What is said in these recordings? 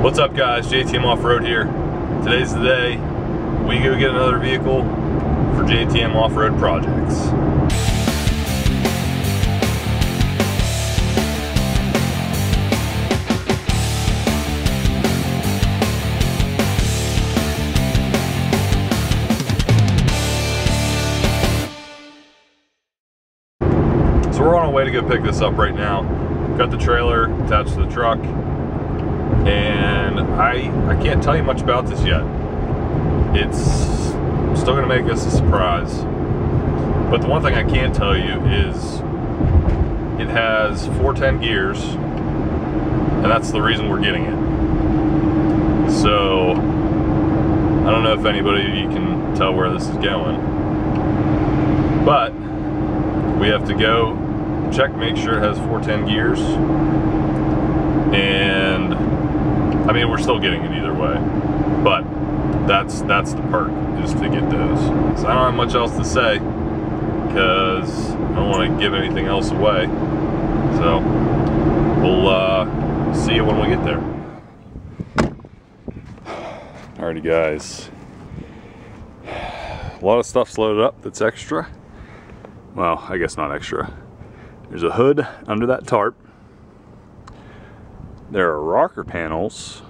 What's up guys, JTM Off-Road here. Today's the day we go get another vehicle for JTM Off-Road projects. So we're on our way to go pick this up right now. Got the trailer attached to the truck. And I can't tell you much about this yet. It's still gonna make us a surprise. But the one thing I can tell you is it has 410 gears, and that's the reason we're getting it. So I don't know if anybody you can tell where this is going, but we have to go check, make sure it has 410 gears, and I mean, we're still getting it either way, but that's the perk, is to get those. So I don't have much else to say because I don't want to give anything else away. So we'll see you when we get there. Alrighty guys, a lot of stuff's loaded up that's extra. Well, I guess not extra. There's a hood under that tarp. There are rocker panels,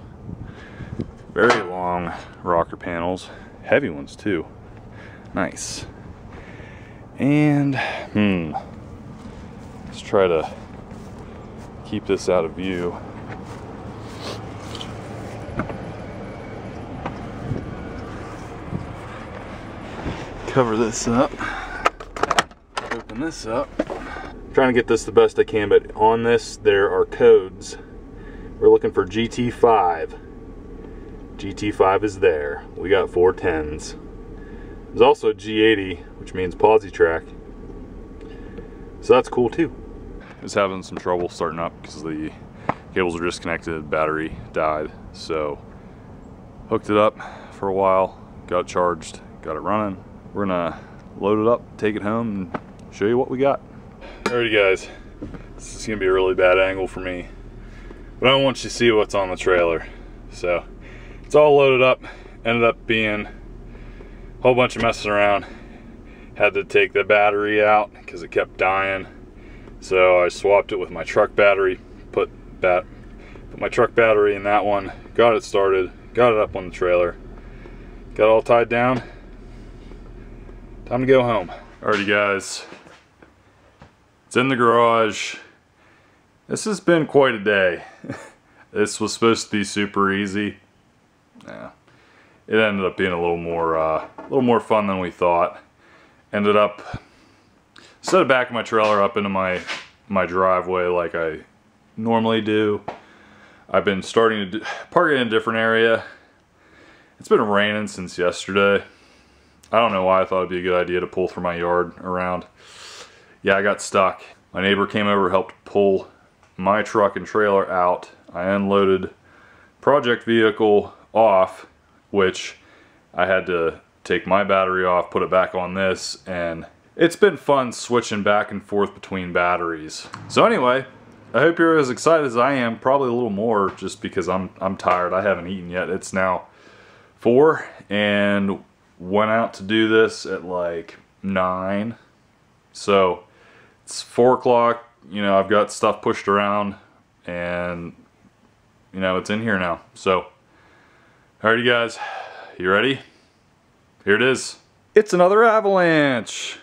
very long rocker panels, heavy ones too. Nice. And let's try to keep this out of view. Cover this up. Open this up. I'm trying to get this the best I can, but on this there are codes. We're looking for GT5. GT5 is there. We got 410s. There's also a G80, which means posi track. So that's cool too. I was having some trouble starting up because the cables are disconnected, battery died. So hooked it up for a while, got it charged, got it running. We're gonna load it up, take it home, and show you what we got. Alrighty guys, this is gonna be a really bad angle for me, but I want you to see what's on the trailer. So it's all loaded up. Ended up being a whole bunch of messing around. Had to take the battery out because it kept dying. So I swapped it with my truck battery, put my truck battery in that one, got it started, got it up on the trailer, got it all tied down. Time to go home. Alrighty guys, it's in the garage. This has been quite a day. This was supposed to be super easy. Yeah, it ended up being a little more fun than we thought. Ended up instead of backing my trailer up into my driveway like I normally do, I've been starting to park it in a different area. It's been raining since yesterday. I don't know why I thought it'd be a good idea to pull through my yard around. Yeah, I got stuck. My neighbor came over, helped pull my truck and trailer out. I unloaded project vehicle off, which I had to take my battery off, put it back on this, and it's been fun switching back and forth between batteries. So anyway, I hope you're as excited as I am, probably a little more just because I'm tired. I haven't eaten yet. It's now 4 and went out to do this at like 9. So it's 4 o'clock. You know, I've got stuff pushed around and you know, it's in here now. So alrighty guys, you ready? Here it is. It's another Avalanche.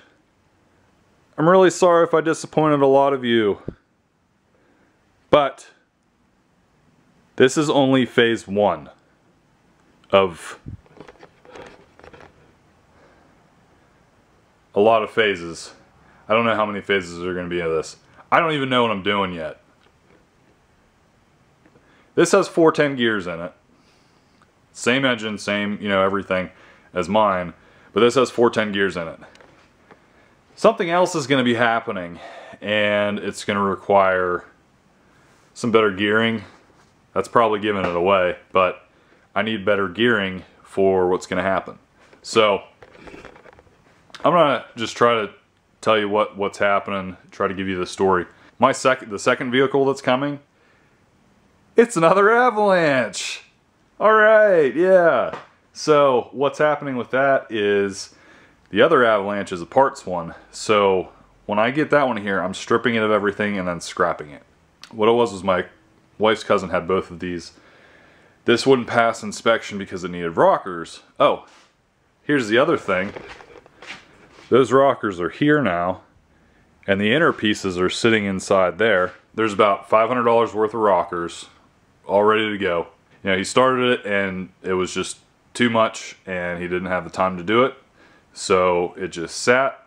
I'm really sorry if I disappointed a lot of you, but this is only phase 1 of a lot of phases. I don't know how many phases are going to be of this. I don't even know what I'm doing yet. This has 410 gears in it. Same engine, same, you know, everything as mine, but this has 410 gears in it. Something else is going to be happening, and it's going to require some better gearing. That's probably giving it away, but I need better gearing for what's going to happen. So I'm going to just try to tell you what's happening, try to give you the story. The second vehicle that's coming, it's another Avalanche. All right, yeah. So what's happening with that is the other Avalanche is a parts one. So when I get that one here, I'm stripping it of everything and then scrapping it. What it was my wife's cousin had both of these. This wouldn't pass inspection because it needed rockers. Oh, here's the other thing. Those rockers are here now, and the inner pieces are sitting inside there. There's about $500 worth of rockers all ready to go. You know, he started it and it was just too much and he didn't have the time to do it. So it just sat,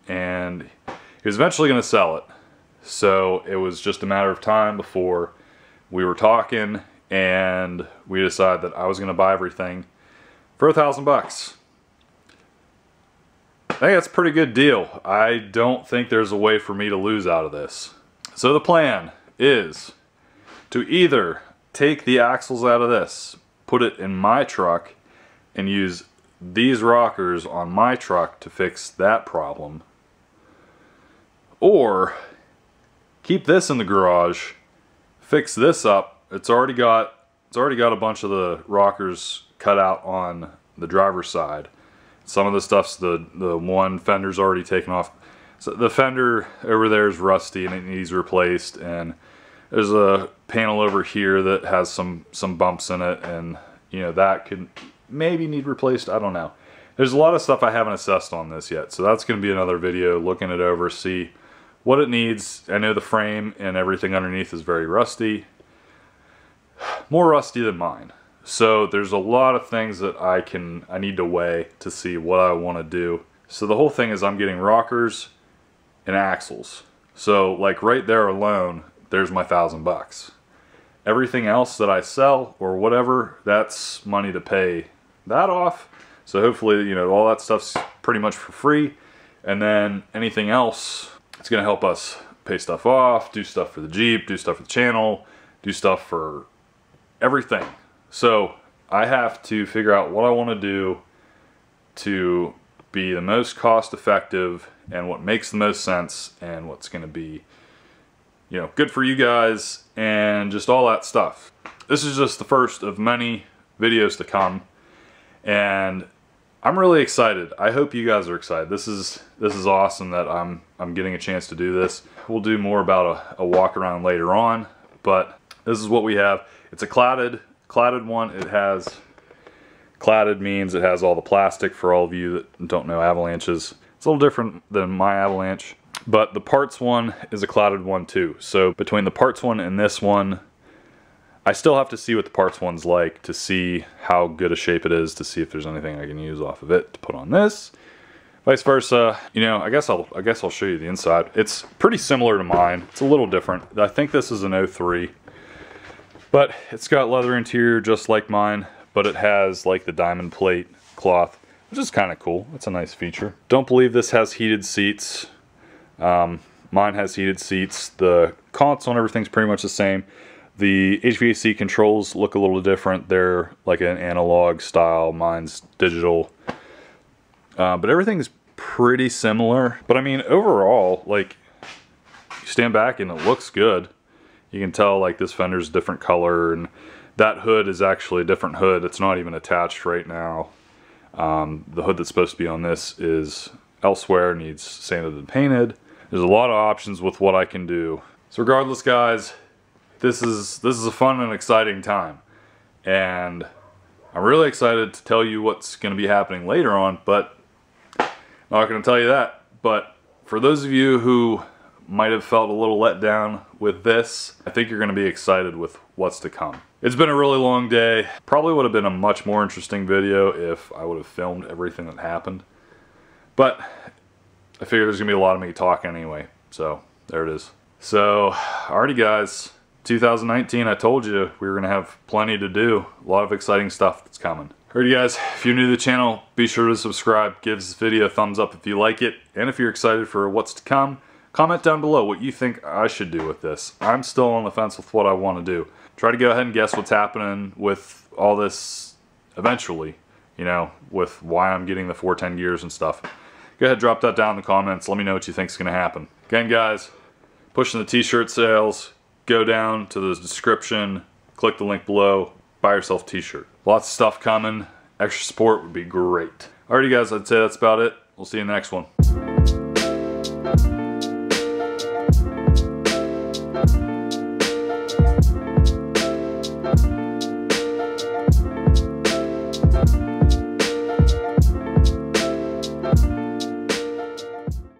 and he was eventually going to sell it. So it was just a matter of time before we were talking, and we decided that I was going to buy everything for $1,000. I think that's a pretty good deal. I don't think there's a way for me to lose out of this. So the plan is to either take the axles out of this, put it in my truck, and use these rockers on my truck to fix that problem, or keep this in the garage, fix this up. It's already got a bunch of the rockers cut out on the driver's side. Some of the stuff's the one fender's already taken off. So the fender over there is rusty and it needs replaced, and there's a panel over here that has some bumps in it, and you know, that could maybe need replaced. I don't know. There's a lot of stuff I haven't assessed on this yet, so that's going to be another video looking it over, see what it needs. I know the frame and everything underneath is very rusty, more rusty than mine. So there's a lot of things that I need to weigh to see what I want to do. So the whole thing is I'm getting rockers and axles. So like right there alone, there's my $1,000. Everything else that I sell or whatever, that's money to pay that off. So hopefully, you know, all that stuff's pretty much for free. And then anything else, it's gonna help us pay stuff off, do stuff for the Jeep, do stuff for the channel, do stuff for everything. So I have to figure out what I want to do to be the most cost effective and what makes the most sense and what's going to be, you know, good for you guys and just all that stuff. This is just the first of many videos to come, and I'm really excited. I hope you guys are excited. This is awesome that I'm getting a chance to do this. We'll do more about a walk around later on, but this is what we have. It's a cladded one. It has, cladded means it has all the plastic for all of you that don't know Avalanches. It's a little different than my Avalanche, but the parts one is a cladded one too. So between the parts one and this one, I still have to see what the parts one's like to see how good a shape it is, to see if there's anything I can use off of it to put on this. Vice versa, you know, I guess I'll show you the inside. It's pretty similar to mine. It's a little different. I think this is an 03. But it's got leather interior just like mine, but it has like the diamond plate cloth, which is kind of cool. It's a nice feature. Don't believe this has heated seats. Mine has heated seats. The console and everything's pretty much the same. The HVAC controls look a little different. They're like an analog style. Mine's digital. But everything's pretty similar. But I mean, overall, like, you stand back and it looks good. You can tell like this fender's a different color, and that hood is actually a different hood. It's not even attached right now. The hood that's supposed to be on this is elsewhere, needs sanded and painted. There's a lot of options with what I can do. So regardless, guys, this is a fun and exciting time, and I'm really excited to tell you what's going to be happening later on, but I'm not going to tell you that. But for those of you who might have felt a little let down with this, I think you're going to be excited with what's to come. It's been a really long day. Probably would have been a much more interesting video if I would have filmed everything that happened. But I figure there's going to be a lot of me talking anyway. So there it is. So, alrighty guys. 2019, I told you we were going to have plenty to do. A lot of exciting stuff that's coming. Alrighty guys, if you're new to the channel, be sure to subscribe. Give this video a thumbs up if you like it. And if you're excited for what's to come, comment down below what you think I should do with this. I'm still on the fence with what I want to do. Try to go ahead and guess what's happening with all this eventually, you know, with why I'm getting the 410 gears and stuff. Go ahead, drop that down in the comments. Let me know what you think is going to happen. Again, guys, pushing the t-shirt sales. Go down to the description, click the link below, buy yourself a t-shirt. Lots of stuff coming. Extra support would be great. Alrighty guys, I'd say that's about it. We'll see you in the next one.